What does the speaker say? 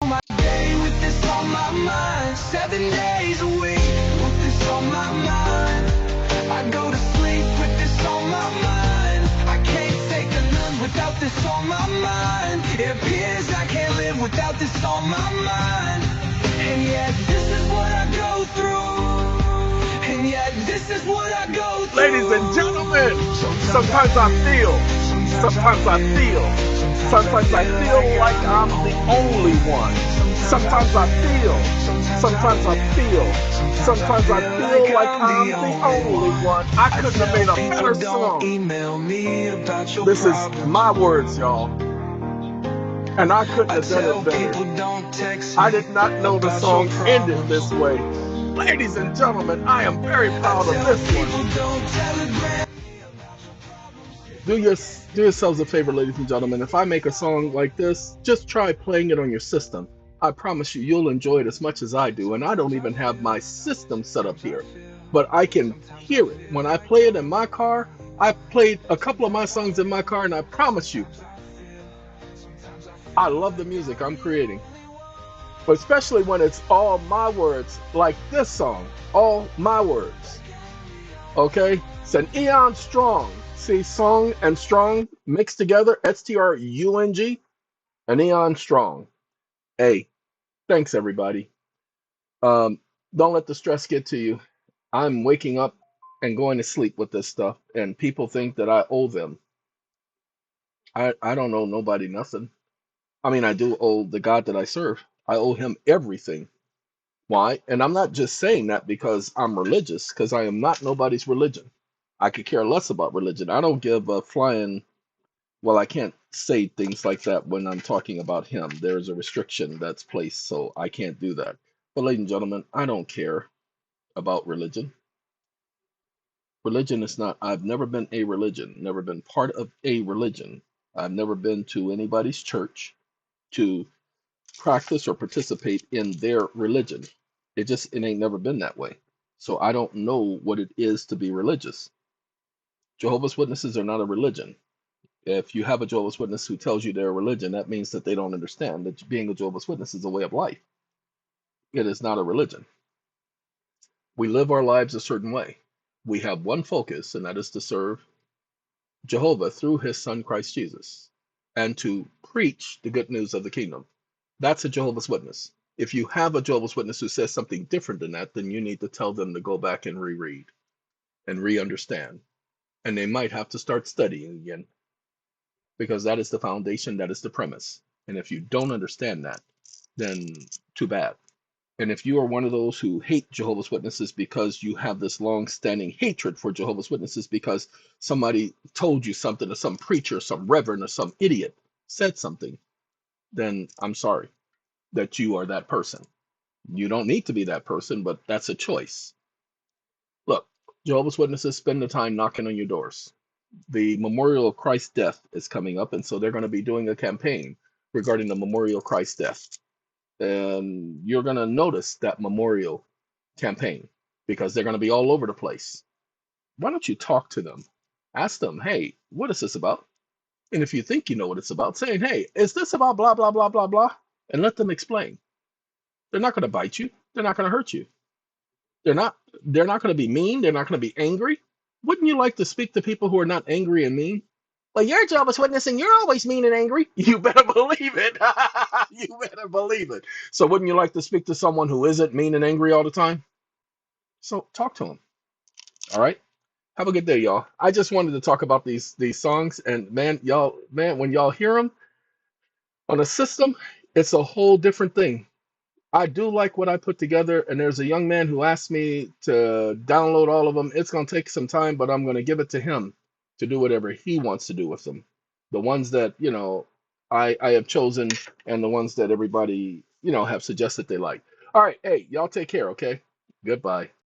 my day with this on my mind. 7 days a week with this on my mind. I go to sleep with this on my mind. I can't take a none without this on my mind. It appears I can't live without this on my mind. And yet this is what I go through. And yet this is what I go through. Ladies and gentlemen, sometimes I feel like I'm the only one. Sometimes I feel like I'm the only one. I couldn't have made a better song. This is my words, y'all. And I couldn't have done it better. I did not know the song ended this way. Ladies and gentlemen, I am very proud of this one. Do yourselves a favor, ladies and gentlemen. If I make a song like this, just try playing it on your system. I promise you, you'll enjoy it as much as I do. And I don't even have my system set up here, but I can hear it. When I play it in my car, I played a couple of my songs in my car, and I promise you, I love the music I'm creating. But especially when it's all my words, like this song, all my words. Okay? It's an EeoN Strong. See, song and strong mixed together, STRUNG, an EeoN Strong. Hey, thanks everybody. Don't let the stress get to you. I'm waking up and going to sleep with this stuff, and people think that I owe them. I don't owe nobody nothing. I mean, I do owe the God that I serve. I owe him everything. Why? And I'm not just saying that because I'm religious, because I am not nobody's religion. I could care less about religion. I don't give a flying, well, I can't say things like that when I'm talking about him. There's a restriction that's placed, so I can't do that. But ladies and gentlemen, I don't care about religion. Religion is not, I've never been a religion, never been part of a religion. I've never been to anybody's church to practice or participate in their religion. It ain't never been that way. So I don't know what it is to be religious. Jehovah's Witnesses are not a religion. If you have a Jehovah's Witness who tells you they're a religion, that means that they don't understand that being a Jehovah's Witness is a way of life. It is not a religion. We live our lives a certain way. We have one focus, and that is to serve Jehovah through his son Christ Jesus and to preach the good news of the kingdom. That's a Jehovah's Witness. If you have a Jehovah's Witness who says something different than that, then you need to tell them to go back and reread and re-understand. And they might have to start studying again, because that is the foundation, that is the premise. And if you don't understand that, then too bad. And if you are one of those who hate Jehovah's Witnesses because you have this long-standing hatred for Jehovah's Witnesses because somebody told you something, or some preacher, some reverend, or some idiot said something, then I'm sorry that you are that person. You don't need to be that person, but that's a choice. Look, Jehovah's Witnesses, spend the time knocking on your doors. The memorial of Christ's death is coming up, and so they're going to be doing a campaign regarding the memorial of Christ's death. And you're going to notice that memorial campaign because they're going to be all over the place. Why don't you talk to them? Ask them, hey, what is this about? And if you think you know what it's about, saying, hey, is this about blah, blah, blah, blah, blah? And let them explain. They're not going to bite you. They're not going to hurt you. They're not going to be mean. They're not going to be angry. Wouldn't you like to speak to people who are not angry and mean? Well, you're a Jehovah's Witness and you're always mean and angry. You better believe it. You better believe it. So wouldn't you like to speak to someone who isn't mean and angry all the time? So talk to them. All right. Have a good day, y'all. I just wanted to talk about these songs, and man, when y'all hear them on a system, it's a whole different thing. I do like what I put together, and there's a young man who asked me to download all of them. It's going to take some time, but I'm going to give it to him to do whatever he wants to do with them. The ones that, I have chosen, and the ones that everybody, have suggested they like. All right, hey, y'all take care, okay? Goodbye.